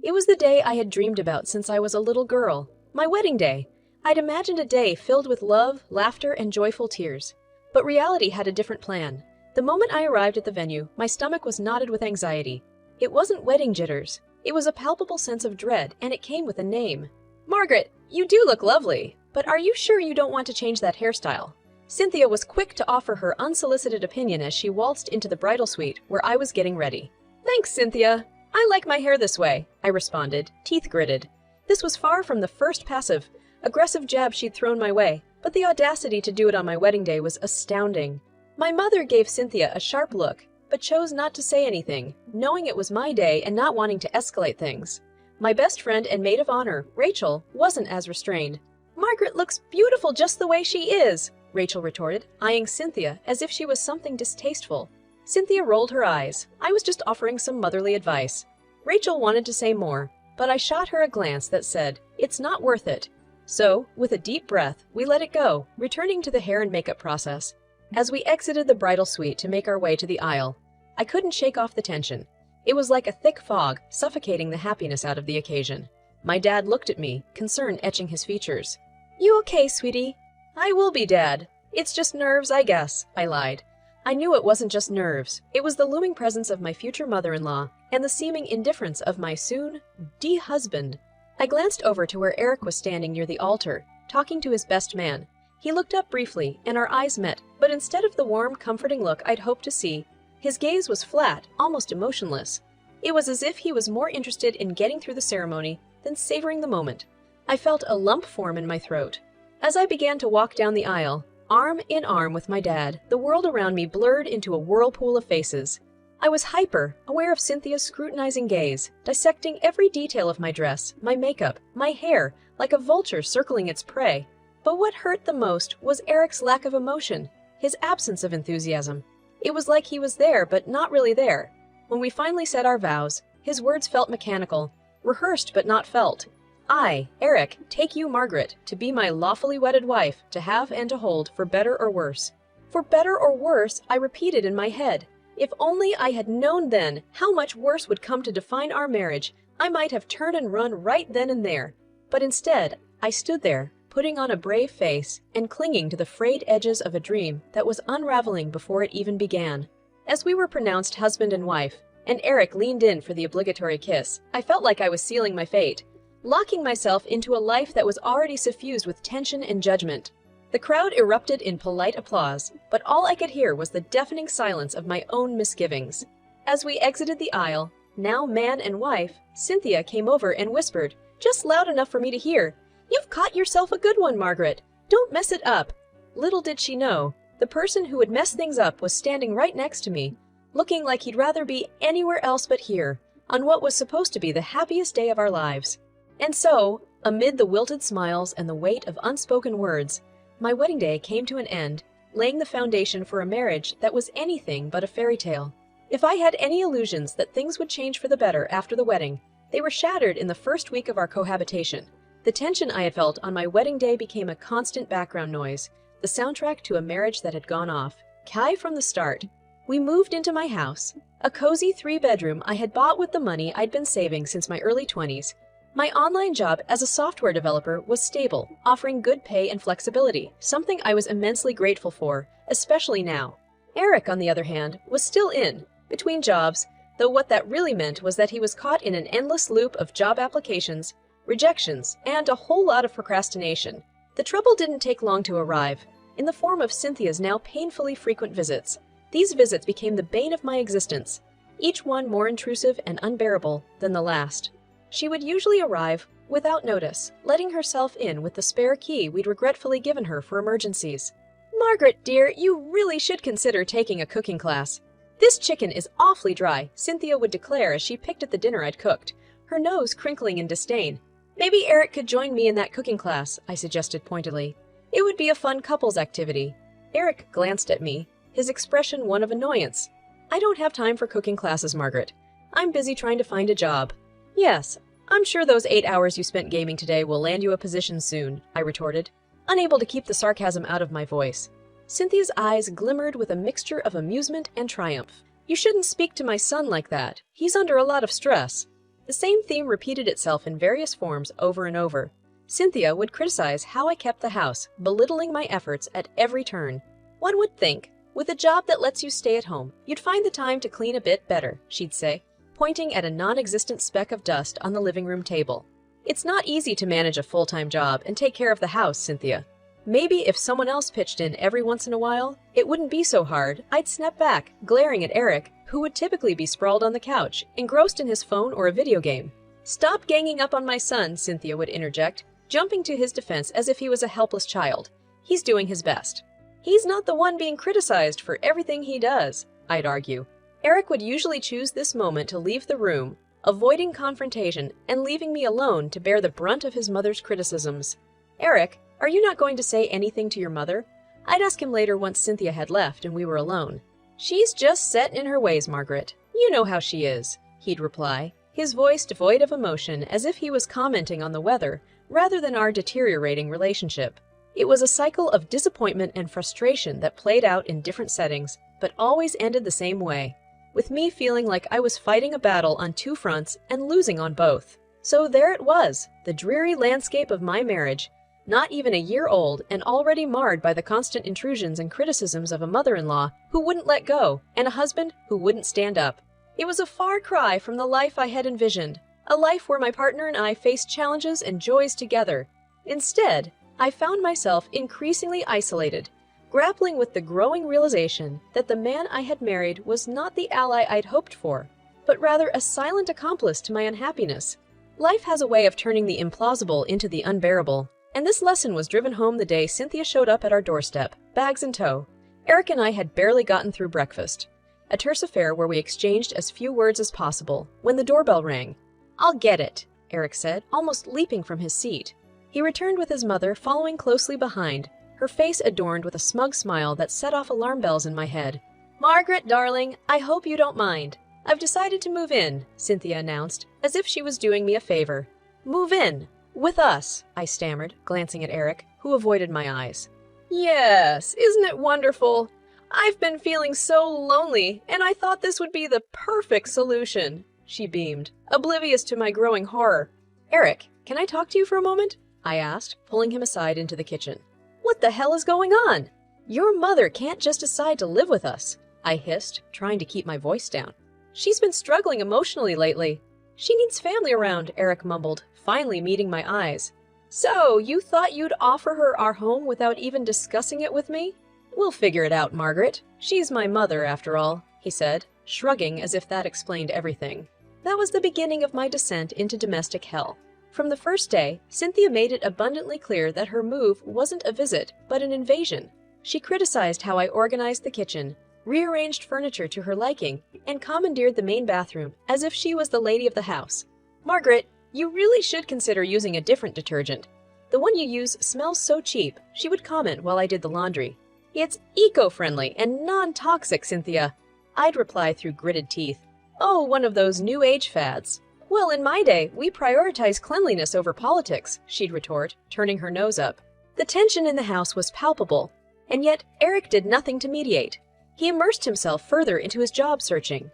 It was the day I had dreamed about since I was a little girl. My wedding day. I'd imagined a day filled with love, laughter, and joyful tears. But reality had a different plan. The moment I arrived at the venue, my stomach was knotted with anxiety. It wasn't wedding jitters. It was a palpable sense of dread, and it came with a name. Margaret, you do look lovely, but are you sure you don't want to change that hairstyle? Cynthia was quick to offer her unsolicited opinion as she waltzed into the bridal suite where I was getting ready. Thanks, Cynthia. I like my hair this way, I responded, teeth gritted. This was far from the first passive, aggressive jab she'd thrown my way, but the audacity to do it on my wedding day was astounding. My mother gave Cynthia a sharp look, but chose not to say anything, knowing it was my day and not wanting to escalate things. My best friend and maid of honor, Rachel, wasn't as restrained. Margaret looks beautiful just the way she is, Rachel retorted, eyeing Cynthia as if she was something distasteful. Cynthia rolled her eyes. I was just offering some motherly advice. Rachel wanted to say more, but I shot her a glance that said, "It's not worth it." So, with a deep breath, we let it go, returning to the hair and makeup process. As we exited the bridal suite to make our way to the aisle, I couldn't shake off the tension. It was like a thick fog, suffocating the happiness out of the occasion. My dad looked at me, concern etching his features. "You okay, sweetie?" "I will be, Dad. It's just nerves, I guess," I lied. I knew it wasn't just nerves. It was the looming presence of my future mother-in-law and the seeming indifference of my soon-husband. I glanced over to where Eric was standing near the altar, talking to his best man. He looked up briefly, and our eyes met, but instead of the warm, comforting look I'd hoped to see, his gaze was flat, almost emotionless. It was as if he was more interested in getting through the ceremony than savoring the moment. I felt a lump form in my throat. As I began to walk down the aisle, arm in arm with my dad, the world around me blurred into a whirlpool of faces. I was hyper, aware of Cynthia's scrutinizing gaze, dissecting every detail of my dress, my makeup, my hair, like a vulture circling its prey. But what hurt the most was Eric's lack of emotion, his absence of enthusiasm. It was like he was there, but not really there. When we finally said our vows, his words felt mechanical, rehearsed but not felt. I, Eric, take you, Margaret, to be my lawfully wedded wife, to have and to hold, for better or worse. For better or worse, I repeated in my head. If only I had known then how much worse would come to define our marriage, I might have turned and run right then and there. But instead, I stood there, putting on a brave face and clinging to the frayed edges of a dream that was unraveling before it even began. As we were pronounced husband and wife, and Eric leaned in for the obligatory kiss, I felt like I was sealing my fate, locking myself into a life that was already suffused with tension and judgment. The crowd erupted in polite applause, but all I could hear was the deafening silence of my own misgivings. As we exited the aisle, now man and wife, Cynthia came over and whispered, just loud enough for me to hear, "You've caught yourself a good one, Margaret. Don't mess it up." Little did she know, the person who would mess things up was standing right next to me, looking like he'd rather be anywhere else but here, on what was supposed to be the happiest day of our lives. And so, amid the wilted smiles and the weight of unspoken words, my wedding day came to an end, laying the foundation for a marriage that was anything but a fairy tale. If I had any illusions that things would change for the better after the wedding, they were shattered in the first week of our cohabitation. The tension I had felt on my wedding day became a constant background noise, the soundtrack to a marriage that had gone off. Kai from the start. We moved into my house, a cozy 3-bedroom I had bought with the money I'd been saving since my early 20s. My online job as a software developer was stable, offering good pay and flexibility, something I was immensely grateful for, especially now. Eric, on the other hand, was still in between jobs, though what that really meant was that he was caught in an endless loop of job applications, rejections, and a whole lot of procrastination. The trouble didn't take long to arrive, in the form of Cynthia's now painfully frequent visits. These visits became the bane of my existence, each one more intrusive and unbearable than the last. She would usually arrive without notice, letting herself in with the spare key we'd regretfully given her for emergencies. "Margaret, dear, you really should consider taking a cooking class. This chicken is awfully dry," Cynthia would declare as she picked at the dinner I'd cooked, her nose crinkling in disdain. "Maybe Eric could join me in that cooking class," I suggested pointedly. "It would be a fun couples activity." Eric glanced at me, his expression one of annoyance. "I don't have time for cooking classes, Margaret. I'm busy trying to find a job." "Yes, I'm sure those 8 hours you spent gaming today will land you a position soon," I retorted, unable to keep the sarcasm out of my voice. Cynthia's eyes glimmered with a mixture of amusement and triumph. "You shouldn't speak to my son like that. He's under a lot of stress." The same theme repeated itself in various forms over and over. Cynthia would criticize how I kept the house, belittling my efforts at every turn. "One would think, with a job that lets you stay at home, you'd find the time to clean a bit better," she'd say, pointing at a non-existent speck of dust on the living room table. "It's not easy to manage a full-time job and take care of the house, Cynthia. Maybe if someone else pitched in every once in a while, it wouldn't be so hard." I'd snap back, glaring at Eric, who would typically be sprawled on the couch, engrossed in his phone or a video game. "Stop ganging up on my son," Cynthia would interject, jumping to his defense as if he was a helpless child. "He's doing his best." "He's not the one being criticized for everything he does," I'd argue. Eric would usually choose this moment to leave the room, avoiding confrontation and leaving me alone to bear the brunt of his mother's criticisms. "Eric, are you not going to say anything to your mother?" I'd ask him later once Cynthia had left and we were alone. "She's just set in her ways, Margaret. You know how she is," he'd reply, his voice devoid of emotion as if he was commenting on the weather rather than our deteriorating relationship. It was a cycle of disappointment and frustration that played out in different settings, but always ended the same way, with me feeling like I was fighting a battle on two fronts and losing on both. So there it was, the dreary landscape of my marriage, not even a year old and already marred by the constant intrusions and criticisms of a mother-in-law who wouldn't let go and a husband who wouldn't stand up. It was a far cry from the life I had envisioned, a life where my partner and I faced challenges and joys together. Instead, I found myself increasingly isolated, grappling with the growing realization that the man I had married was not the ally I'd hoped for, but rather a silent accomplice to my unhappiness. Life has a way of turning the implausible into the unbearable, and this lesson was driven home the day Cynthia showed up at our doorstep, bags in tow. Eric and I had barely gotten through breakfast, a terse affair where we exchanged as few words as possible, when the doorbell rang. "I'll get it," Eric said, almost leaping from his seat. He returned with his mother following closely behind, her face adorned with a smug smile that set off alarm bells in my head. "Margaret, darling, I hope you don't mind. I've decided to move in," Cynthia announced, as if she was doing me a favor. "Move in? With us?" I stammered, glancing at Eric, who avoided my eyes. "Yes, isn't it wonderful? I've been feeling so lonely, and I thought this would be the perfect solution," she beamed, oblivious to my growing horror. "Eric, can I talk to you for a moment?" I asked, pulling him aside into the kitchen. "What the hell is going on? Your mother can't just decide to live with us," I hissed, trying to keep my voice down. "She's been struggling emotionally lately." "She needs family around," Eric mumbled, finally meeting my eyes. "So, you thought you'd offer her our home without even discussing it with me?" "We'll figure it out, Margaret. She's my mother, after all," he said, shrugging as if that explained everything. That was the beginning of my descent into domestic hell. From the first day, Cynthia made it abundantly clear that her move wasn't a visit, but an invasion. She criticized how I organized the kitchen, rearranged furniture to her liking, and commandeered the main bathroom as if she was the lady of the house. "Margaret, you really should consider using a different detergent. The one you use smells so cheap," she would comment while I did the laundry. "It's eco-friendly and non-toxic, Cynthia," I'd reply through gritted teeth. "Oh, one of those new age fads." "Well, in my day, we prioritize cleanliness over politics," she'd retort, turning her nose up. The tension in the house was palpable, and yet Eric did nothing to mediate. He immersed himself further into his job searching,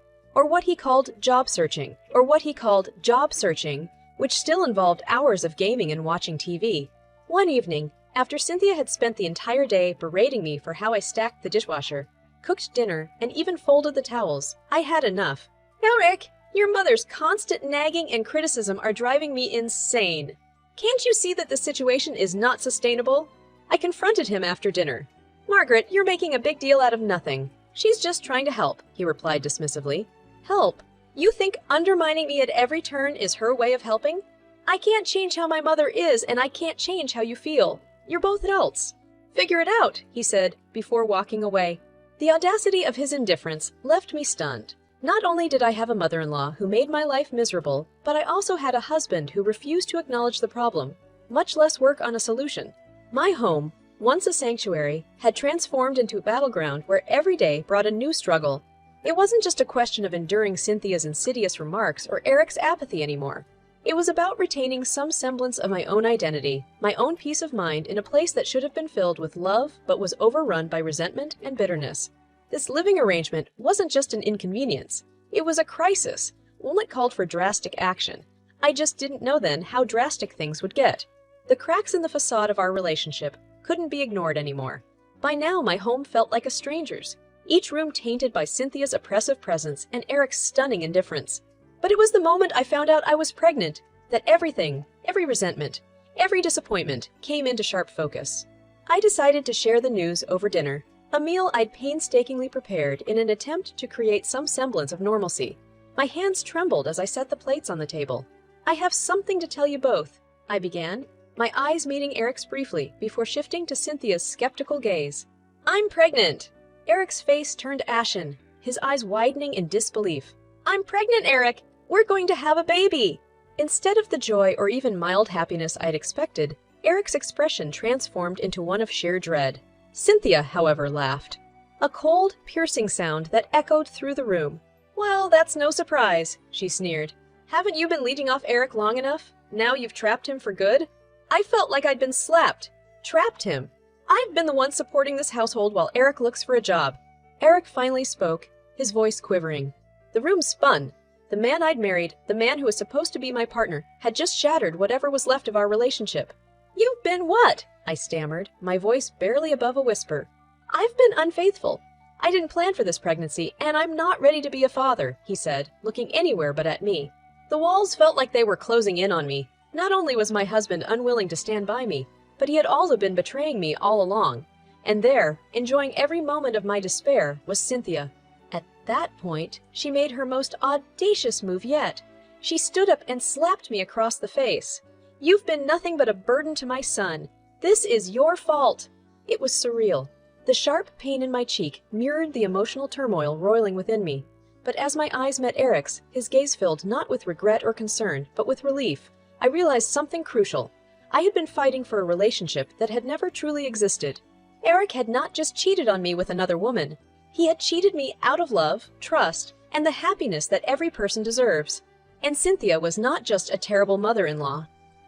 which still involved hours of gaming and watching TV. One evening, after Cynthia had spent the entire day berating me for how I stacked the dishwasher, cooked dinner, and even folded the towels, I had enough. "Eric, your mother's constant nagging and criticism are driving me insane. Can't you see that the situation is not sustainable?" I confronted him after dinner. "Margaret, you're making a big deal out of nothing. She's just trying to help," he replied dismissively. "Help? You think undermining me at every turn is her way of helping? I can't change how my mother is, and I can't change how you feel. You're both adults. Figure it out," he said, before walking away. The audacity of his indifference left me stunned. Not only did I have a mother-in-law who made my life miserable, but I also had a husband who refused to acknowledge the problem, much less work on a solution. My home, once a sanctuary, had transformed into a battleground where every day brought a new struggle. It wasn't just a question of enduring Cynthia's insidious remarks or Eric's apathy anymore. It was about retaining some semblance of my own identity, my own peace of mind in a place that should have been filled with love but was overrun by resentment and bitterness. This living arrangement wasn't just an inconvenience. It was a crisis, one that called for drastic action. I just didn't know then how drastic things would get. The cracks in the facade of our relationship couldn't be ignored anymore. By now, my home felt like a stranger's, each room tainted by Cynthia's oppressive presence and Eric's stunning indifference. But it was the moment I found out I was pregnant that everything, every resentment, every disappointment came into sharp focus. I decided to share the news over dinner, a meal I'd painstakingly prepared in an attempt to create some semblance of normalcy. My hands trembled as I set the plates on the table. "I have something to tell you both," I began, my eyes meeting Eric's briefly before shifting to Cynthia's skeptical gaze. "I'm pregnant!" Eric's face turned ashen, his eyes widening in disbelief. "I'm pregnant, Eric! We're going to have a baby!" Instead of the joy or even mild happiness I'd expected, Eric's expression transformed into one of sheer dread. Cynthia, however, laughed. A cold, piercing sound that echoed through the room. "Well, that's no surprise," she sneered. "Haven't you been leading off Eric long enough? Now you've trapped him for good?" I felt like I'd been slapped. Trapped him. I've been the one supporting this household while Eric looks for a job. Eric finally spoke, his voice quivering. The room spun. The man I'd married, the man who was supposed to be my partner, had just shattered whatever was left of our relationship. "You've been what?" I stammered, my voice barely above a whisper. "I've been unfaithful. I didn't plan for this pregnancy, and I'm not ready to be a father," he said, looking anywhere but at me. The walls felt like they were closing in on me. Not only was my husband unwilling to stand by me, but he had also been betraying me all along. And there, enjoying every moment of my despair, was Cynthia. At that point, she made her most audacious move yet. She stood up and slapped me across the face. "You've been nothing but a burden to my son. This is your fault." It was surreal. The sharp pain in my cheek mirrored the emotional turmoil roiling within me. But as my eyes met Eric's, his gaze filled not with regret or concern, but with relief. I realized something crucial. I had been fighting for a relationship that had never truly existed. Eric had not just cheated on me with another woman. He had cheated me out of love, trust, and the happiness that every person deserves. And Cynthia was not just a terrible mother-in-law.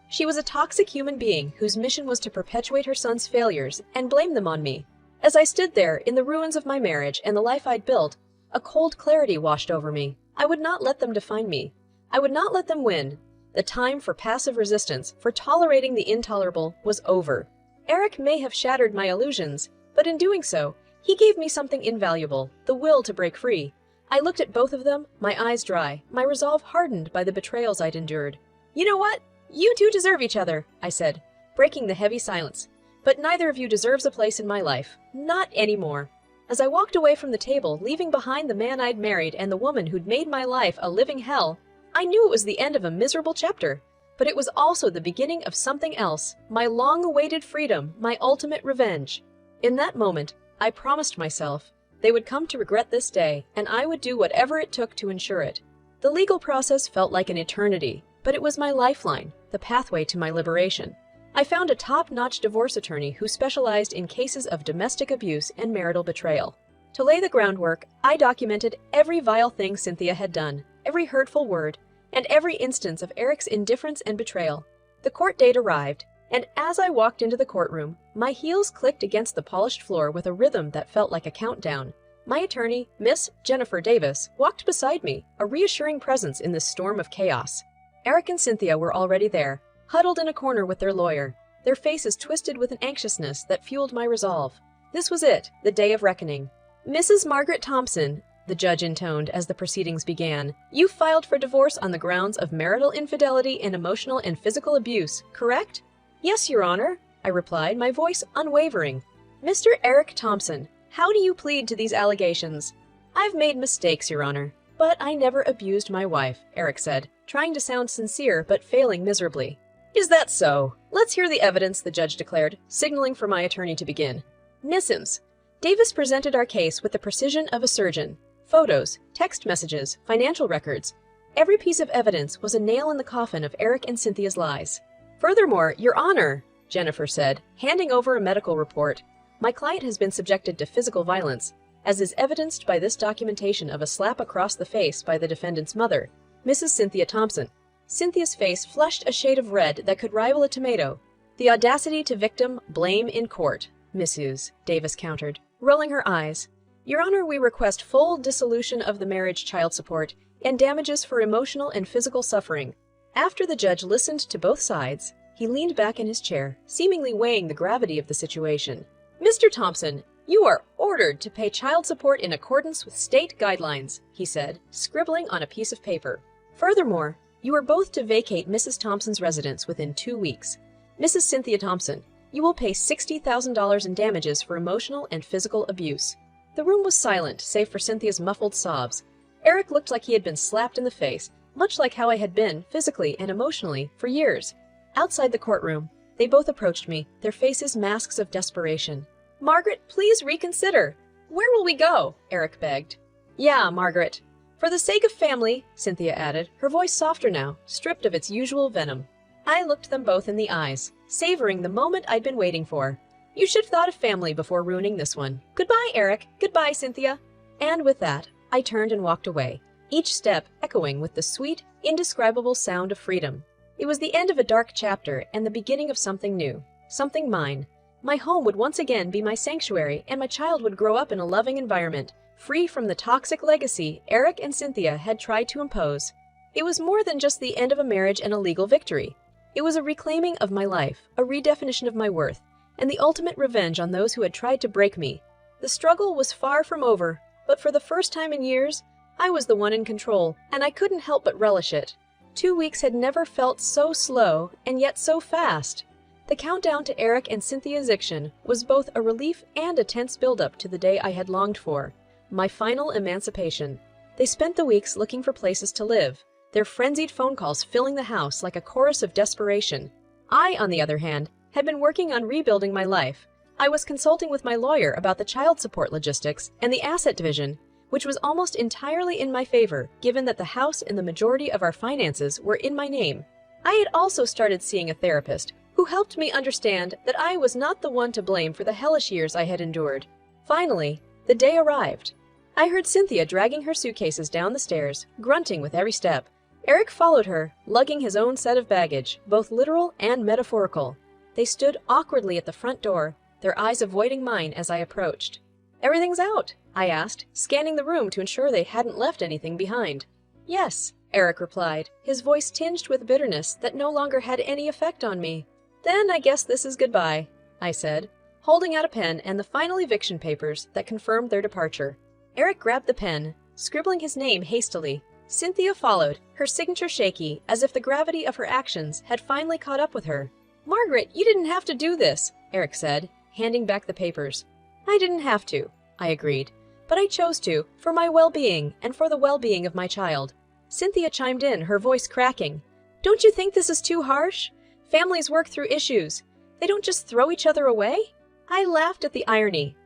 She was a toxic human being whose mission was to perpetuate her son's failures and blame them on me. As I stood there in the ruins of my marriage and the life I'd built, a cold clarity washed over me. I would not let them define me. I would not let them win. The time for passive resistance, for tolerating the intolerable, was over. Eric may have shattered my illusions, but in doing so, he gave me something invaluable, the will to break free. I looked at both of them, my eyes dry, my resolve hardened by the betrayals I'd endured. "You know what? You two deserve each other," I said, breaking the heavy silence. "But neither of you deserves a place in my life. Not anymore." As I walked away from the table, leaving behind the man I'd married and the woman who'd made my life a living hell, I knew it was the end of a miserable chapter. But it was also the beginning of something else, my long-awaited freedom, my ultimate revenge. In that moment, I promised myself they would come to regret this day, and I would do whatever it took to ensure it. The legal process felt like an eternity, but it was my lifeline, the pathway to my liberation. I found a top-notch divorce attorney who specialized in cases of domestic abuse and marital betrayal. To lay the groundwork, I documented every vile thing Cynthia had done, every hurtful word, and every instance of Eric's indifference and betrayal. The court date arrived, and as I walked into the courtroom, my heels clicked against the polished floor with a rhythm that felt like a countdown. My attorney, Miss Jennifer Davis, walked beside me, a reassuring presence in this storm of chaos. Eric and Cynthia were already there, huddled in a corner with their lawyer, their faces twisted with an anxiousness that fueled my resolve. This was it, the day of reckoning. "Mrs. Margaret Thompson," the judge intoned as the proceedings began, "you filed for divorce on the grounds of marital infidelity and emotional and physical abuse, correct?" "Yes, Your Honor," I replied, my voice unwavering. "Mr. Eric Thompson, how do you plead to these allegations?" "I've made mistakes, Your Honor, but I never abused my wife," Eric said, trying to sound sincere but failing miserably. "Is that so? Let's hear the evidence," the judge declared, signaling for my attorney to begin. Nisms. Davis presented our case with the precision of a surgeon. Photos, text messages, financial records. Every piece of evidence was a nail in the coffin of Eric and Cynthia's lies. "Furthermore, Your Honor," Jennifer said, handing over a medical report, "my client has been subjected to physical violence, as is evidenced by this documentation of a slap across the face by the defendant's mother, Mrs. Cynthia Thompson." Cynthia's face flushed a shade of red that could rival a tomato. "The audacity to victim blame in court, Mrs." Davis countered, rolling her eyes. "Your Honor, we request full dissolution of the marriage, child support, and damages for emotional and physical suffering." After the judge listened to both sides, he leaned back in his chair, seemingly weighing the gravity of the situation. "Mr. Thompson, you are ordered to pay child support in accordance with state guidelines," he said, scribbling on a piece of paper. "Furthermore, you are both to vacate Mrs. Thompson's residence within 2 weeks. Mrs. Cynthia Thompson, you will pay $60,000 in damages for emotional and physical abuse." The room was silent, save for Cynthia's muffled sobs. Eric looked like he had been slapped in the face, much like how I had been, physically and emotionally, for years. Outside the courtroom, they both approached me, their faces masks of desperation. "Margaret, please reconsider. Where will we go?" Eric begged. "Yeah, Margaret. For the sake of family," Cynthia added, her voice softer now, stripped of its usual venom. I looked them both in the eyes, savoring the moment I'd been waiting for. "You should have thought of family before ruining this one. Goodbye, Eric. Goodbye, Cynthia." And with that, I turned and walked away, each step echoing with the sweet, indescribable sound of freedom. It was the end of a dark chapter and the beginning of something new, something mine. My home would once again be my sanctuary, and my child would grow up in a loving environment, free from the toxic legacy Eric and Cynthia had tried to impose. It was more than just the end of a marriage and a legal victory. It was a reclaiming of my life, a redefinition of my worth, and the ultimate revenge on those who had tried to break me. The struggle was far from over, but for the first time in years, I was the one in control, and I couldn't help but relish it. 2 weeks had never felt so slow, and yet so fast. The countdown to Eric and Cynthia's eviction was both a relief and a tense buildup to the day I had longed for, my final emancipation. They spent the weeks looking for places to live, their frenzied phone calls filling the house like a chorus of desperation. I, on the other hand, had been working on rebuilding my life. I was consulting with my lawyer about the child support logistics and the asset division, which was almost entirely in my favor, given that the house and the majority of our finances were in my name. I had also started seeing a therapist who helped me understand that I was not the one to blame for the hellish years I had endured. Finally, the day arrived. I heard Cynthia dragging her suitcases down the stairs, grunting with every step. Eric followed her, lugging his own set of baggage, both literal and metaphorical. They stood awkwardly at the front door, their eyes avoiding mine as I approached. "Everything's out?" I asked, scanning the room to ensure they hadn't left anything behind. "Yes," Eric replied, his voice tinged with bitterness that no longer had any effect on me. "Then I guess this is goodbye," I said, holding out a pen and the final eviction papers that confirmed their departure. Eric grabbed the pen, scribbling his name hastily. Cynthia followed, her signature shaky, as if the gravity of her actions had finally caught up with her. "Margaret, you didn't have to do this," Eric said, handing back the papers. "I didn't have to," I agreed, "but I chose to, for my well-being and for the well-being of my child." Cynthia chimed in, her voice cracking. "Don't you think this is too harsh? Families work through issues. They don't just throw each other away?" I laughed at the irony.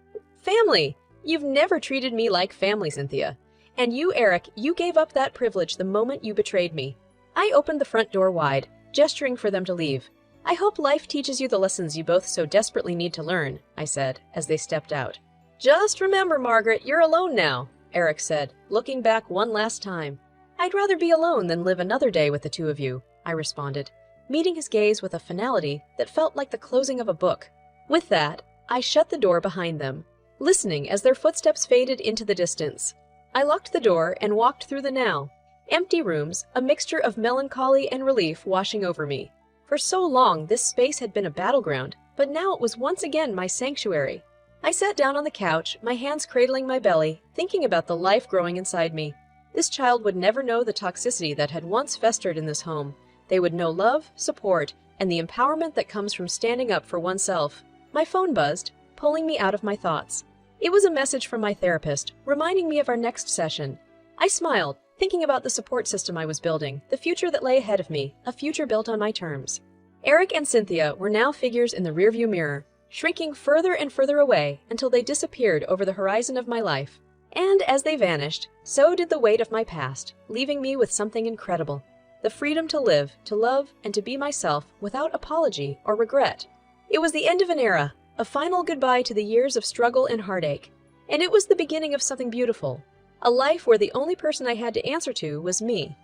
"Family? You've never treated me like family, Cynthia. And you, Eric, you gave up that privilege the moment you betrayed me." I opened the front door wide, gesturing for them to leave. "I hope life teaches you the lessons you both so desperately need to learn," I said, as they stepped out. "Just remember, Margaret, you're alone now," Eric said, looking back one last time. "I'd rather be alone than live another day with the two of you," I responded, meeting his gaze with a finality that felt like the closing of a book. With that, I shut the door behind them, listening as their footsteps faded into the distance. I locked the door and walked through the now empty rooms, a mixture of melancholy and relief washing over me. For so long, this space had been a battleground, but now it was once again my sanctuary. I sat down on the couch, my hands cradling my belly, thinking about the life growing inside me. This child would never know the toxicity that had once festered in this home. They would know love, support, and the empowerment that comes from standing up for oneself. My phone buzzed, pulling me out of my thoughts. It was a message from my therapist, reminding me of our next session. I smiled, thinking about the support system I was building, the future that lay ahead of me, a future built on my terms. Eric and Cynthia were now figures in the rearview mirror, shrinking further and further away until they disappeared over the horizon of my life. And as they vanished, so did the weight of my past, leaving me with something incredible. The freedom to live, to love, and to be myself without apology or regret. It was the end of an era, a final goodbye to the years of struggle and heartache. And it was the beginning of something beautiful. A life where the only person I had to answer to was me.